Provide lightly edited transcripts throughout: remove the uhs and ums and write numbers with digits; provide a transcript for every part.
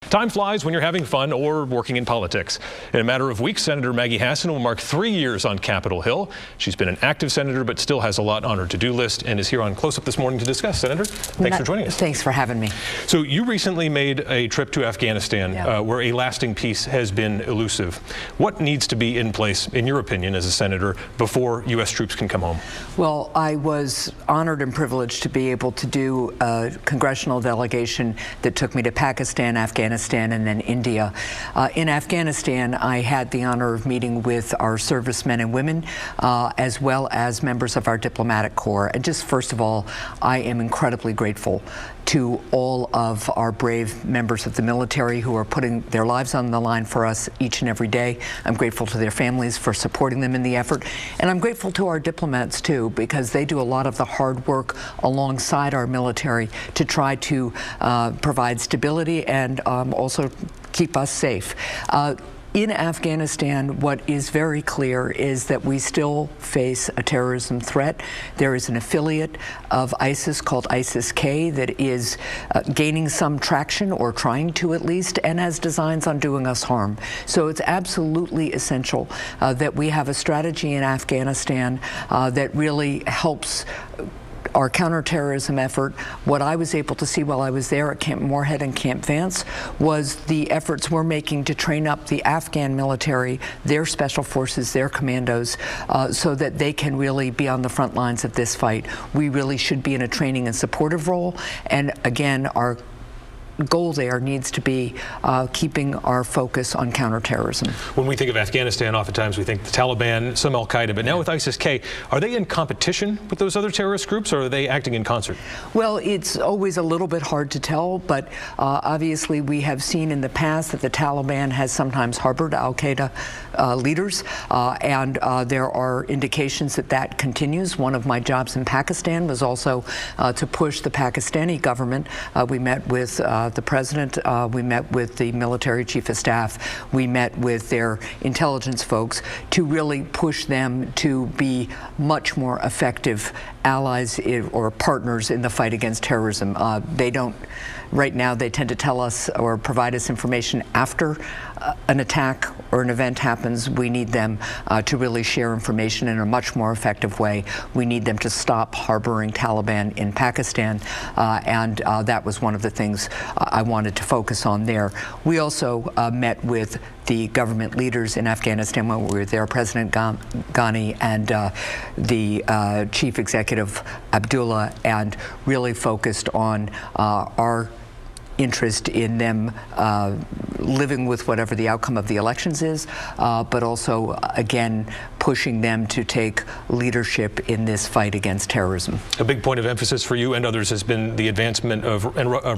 Time flies when you're having fun or working in politics. In a matter of weeks, Senator Maggie Hassan will mark 3 years on Capitol Hill. She's been an active senator, but still has a lot on her to-do list and is here on Close Up this morning to discuss. Senator, thanks for joining us. Thanks for having me. So you recently made a trip to Afghanistan where a lasting peace has been elusive. What needs to be in place, in your opinion, as a senator, before U.S. troops can come home? Well, I was honored and privileged to be able to do a congressional delegation that took me to Pakistan, Afghanistan, and then India. In Afghanistan, I had the honor of meeting with our servicemen and women, as well as members of our diplomatic corps. And just first of all, I am incredibly grateful to all of our brave members of the military who are putting their lives on the line for us each and every day. I'm grateful to their families for supporting them in the effort. And I'm grateful to our diplomats, too, because they do a lot of the hard work alongside our military to try to provide stability and also keep us safe. In Afghanistan, what is very clear is that we still face a terrorism threat. There is an affiliate of ISIS called ISIS-K that is gaining some traction, or trying to at least, and has designs on doing us harm. So it's absolutely essential that we have a strategy in Afghanistan that really helps our counterterrorism effort. What I was able to see while I was there at Camp Moorhead and Camp Vance was the efforts we're making to train up the Afghan military, their special forces, their commandos, so that they can really be on the front lines of this fight. We really should be in a training and supportive role. And again, our goal there needs to be keeping our focus on counterterrorism. When we think of Afghanistan, oftentimes we think the Taliban, some Al-Qaeda, but now with ISIS-K, are they in competition with those other terrorist groups, or are they acting in concert? Well, it's always a little bit hard to tell, but obviously we have seen in the past that the Taliban has sometimes harbored Al-Qaeda leaders, and there are indications that that continues. One of my jobs in Pakistan was also to push the Pakistani government. We met with the president, we met with the military chief of staff, we met with their intelligence folks to really push them to be much more effective allies or partners in the fight against terrorism. They don't, right now, they tend to tell us or provide us information after an attack or an event happens. We need them to really share information in a much more effective way. We need them to stop harboring Taliban in Pakistan, and that was one of the things I wanted to focus on there. We also met with the government leaders in Afghanistan when we were there, President Ghani and the chief executive Abdullah, and really focused on our interest in them living with whatever the outcome of the elections is, but also, again, pushing them to take leadership in this fight against terrorism. A big point of emphasis for you and others has been the advancement of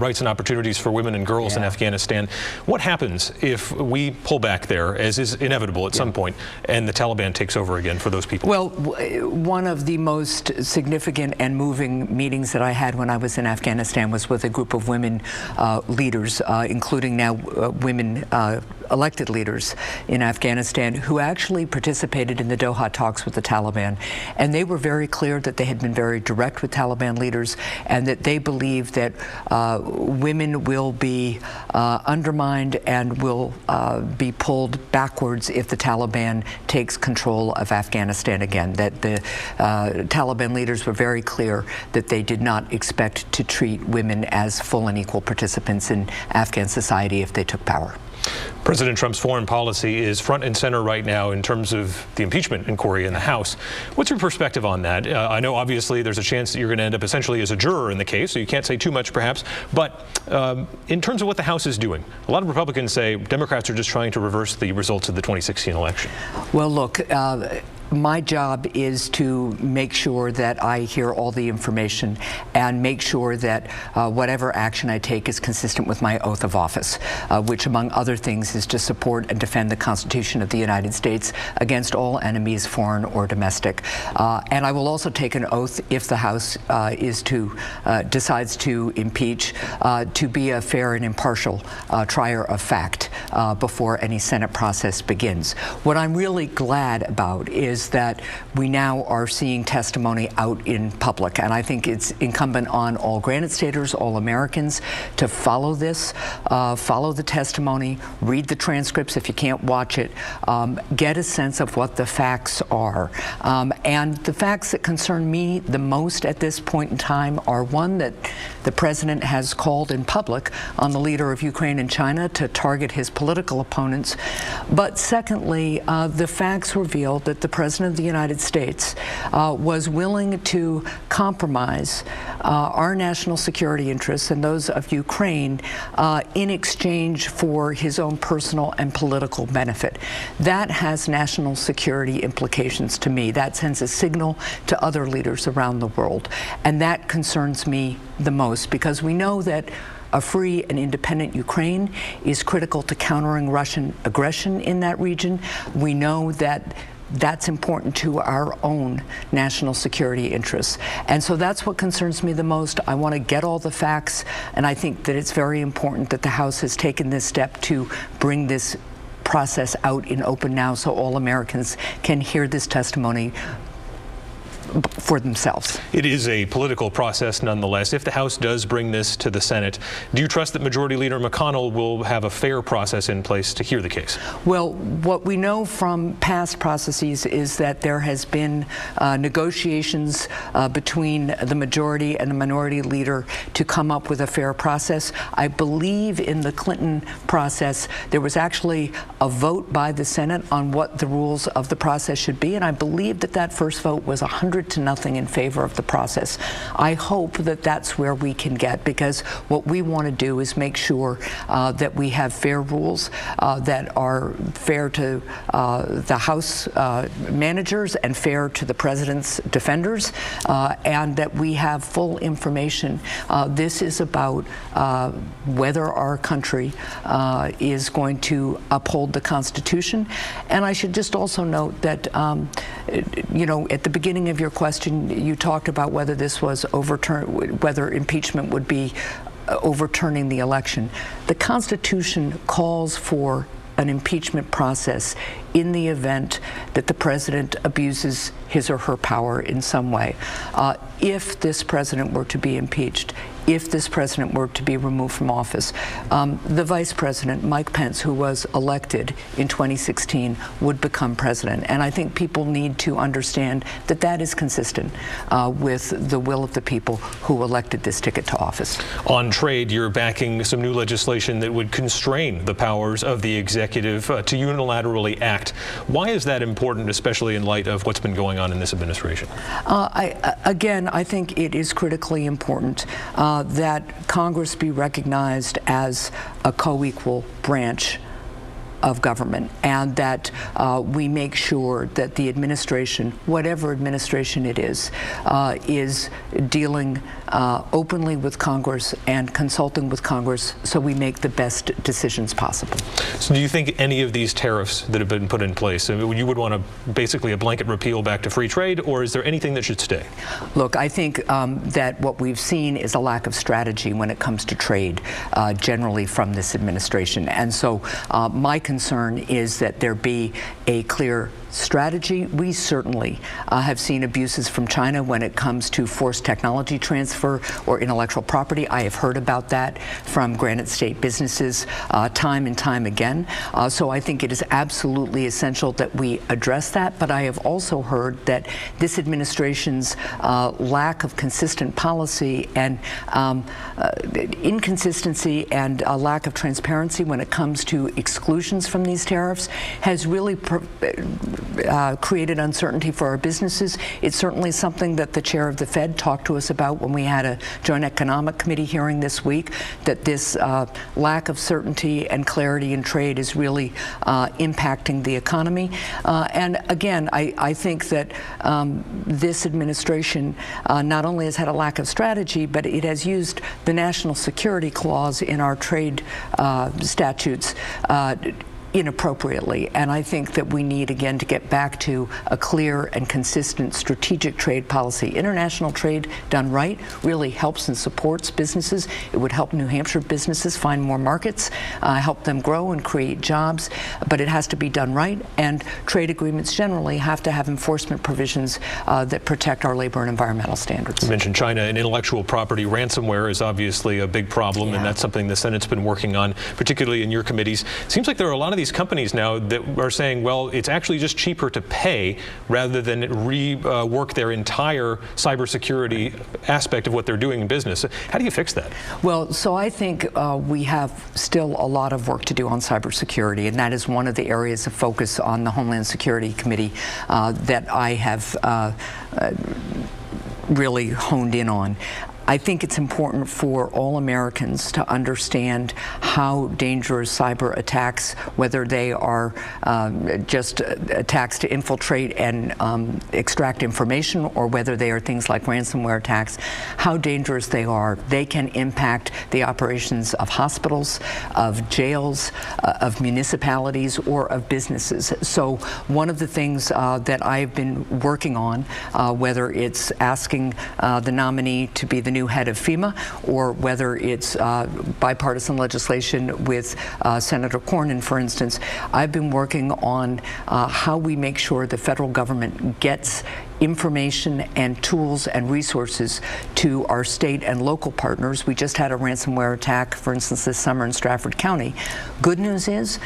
rights and opportunities for women and girls in Afghanistan. What happens if we pull back there, as is inevitable at some point, and the Taliban takes over again for those people? Well, one of the most significant and moving meetings that I had when I was in Afghanistan was with a group of women leaders, including now women elected leaders in Afghanistan, who actually participated in the Doha talks with the Taliban. And they were very clear that they had been very direct with Taliban leaders, and that they believe that women will be undermined and will be pulled backwards if the Taliban takes control of Afghanistan again. That the Taliban leaders were very clear that they did not expect to treat women as full and equal participants in Afghan society if they took power. President Trump's foreign policy is front and center right now in terms of the impeachment inquiry in the House. What's your perspective on that? I know obviously there's a chance that you're going to end up essentially as a juror in the case, so you can't say too much perhaps, but in terms of what the House is doing, a lot of Republicans say Democrats are just trying to reverse the results of the 2016 election. Well, look, my job is to make sure that I hear all the information and make sure that whatever action I take is consistent with my oath of office, which among other things is to support and defend the Constitution of the United States against all enemies, foreign or domestic. And I will also take an oath, if the House decides to impeach, to be a fair and impartial trier of fact. before any Senate process begins. What I'm really glad about is that we now are seeing testimony out in public, and I think it's incumbent on all Granite Staters, all Americans, to follow this, follow the testimony, read the transcripts if you can't watch it, get a sense of what the facts are. And the facts that concern me the most at this point in time are, one, that the president has called in public on the leader of Ukraine and China to target his political opponents. But secondly, the facts reveal that the president of the United States was willing to compromise our national security interests and those of Ukraine in exchange for his own personal and political benefit. That has national security implications to me. That sends a signal to other leaders around the world. And that concerns me the most, because we know that a free and independent Ukraine is critical to countering Russian aggression in that region. We know that that's important to our own national security interests. And so that's what concerns me the most. I want to get all the facts, and I think that it's very important that the House has taken this step to bring this process out in open now so all Americans can hear this testimony for themselves. It is a political process nonetheless. If the House does bring this to the Senate, do you trust that Majority Leader McConnell will have a fair process in place to hear the case? Well, what we know from past processes is that there has been negotiations between the majority and the minority leader to come up with a fair process. I believe in the Clinton process, there was actually a vote by the Senate on what the rules of the process should be, and I believe that that first vote was 100 to nothing in favor of the process. I hope that that's where we can get, because what we want to do is make sure that we have fair rules that are fair to the House managers and fair to the president's defenders, and that we have full information. This is about whether our country is going to uphold the Constitution. And I should just also note that, you know, at the beginning of your question, you talked about whether this was overturned, whether impeachment would be overturning the election. The Constitution calls for an impeachment process in the event that the president abuses his or her power in some way. If this president were to be impeached, if this president were to be removed from office, the vice president, Mike Pence, who was elected in 2016, would become president. And I think people need to understand that that is consistent with the will of the people who elected this ticket to office. On trade, you're backing some new legislation that would constrain the powers of the executive to unilaterally act. Why is that important, especially in light of what's been going on in this administration? Again, I think it is critically important that Congress be recognized as a co-equal branch of government, and that we make sure that the administration, whatever administration it is dealing openly with Congress and consulting with Congress so we make the best decisions possible. So do you think any of these tariffs that have been put in place, you would want to basically a blanket repeal back to free trade, or is there anything that should stay? Look, I think that what we've seen is a lack of strategy when it comes to trade generally from this administration. And so my concern is that there be a clear strategy. We certainly have seen abuses from China when it comes to forced technology transfer or intellectual property. I have heard about that from Granite State businesses time and time again. So I think it is absolutely essential that we address that. But I have also heard that this administration's lack of consistent policy and inconsistency and a lack of transparency when it comes to exclusions from these tariffs has really created uncertainty for our businesses. It's certainly something that the chair of the Fed talked to us about when we had a Joint Economic Committee hearing this week, that this lack of certainty and clarity in trade is really impacting the economy. And again, I think that this administration not only has had a lack of strategy, but it has used the national security clause in our trade statutes inappropriately. And I think that we need, again, to get back to a clear and consistent strategic trade policy. International trade done right really helps and supports businesses. It would help New Hampshire businesses find more markets, help them grow and create jobs, but it has to be done right. And trade agreements generally have to have enforcement provisions that protect our labor and environmental standards. You mentioned China and intellectual property. Ransomware is obviously a big problem, and that's something the Senate's been working on, particularly in your committees. It seems like there are a lot of these companies now that are saying, well, it's actually just cheaper to pay rather than rework their entire cybersecurity aspect of what they're doing in business. How do you fix that? Well, so I think we have still a lot of work to do on cybersecurity, and that is one of the areas of focus on the Homeland Security Committee that I have really honed in on. I think it's important for all Americans to understand how dangerous cyber attacks, whether they are just attacks to infiltrate and extract information, or whether they are things like ransomware attacks, how dangerous they are. They can impact the operations of hospitals, of jails, of municipalities, or of businesses. So one of the things that I've been working on, whether it's asking the nominee to be the new head of FEMA, or whether it's bipartisan legislation with Senator Cornyn, for instance, I've been working on how we make sure the federal government gets information and tools and resources to our state and local partners. We just had a ransomware attack, for instance, this summer in Stratford County. Good news is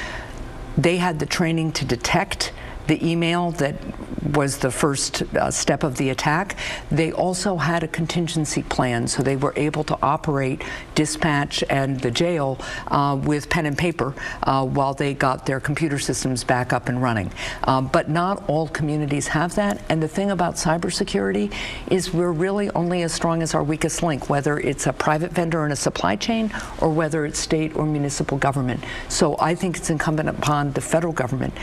they had the training to detect the email that was the first step of the attack. They also had a contingency plan, so they were able to operate dispatch and the jail with pen and paper while they got their computer systems back up and running. But not all communities have that, and the thing about cybersecurity is we're really only as strong as our weakest link, whether it's a private vendor in a supply chain or whether it's state or municipal government. So I think it's incumbent upon the federal government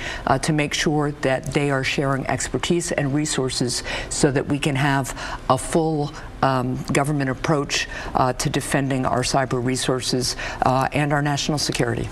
to make sure that they are sharing expertise and resources so that we can have a full government approach to defending our cyber resources and our national security.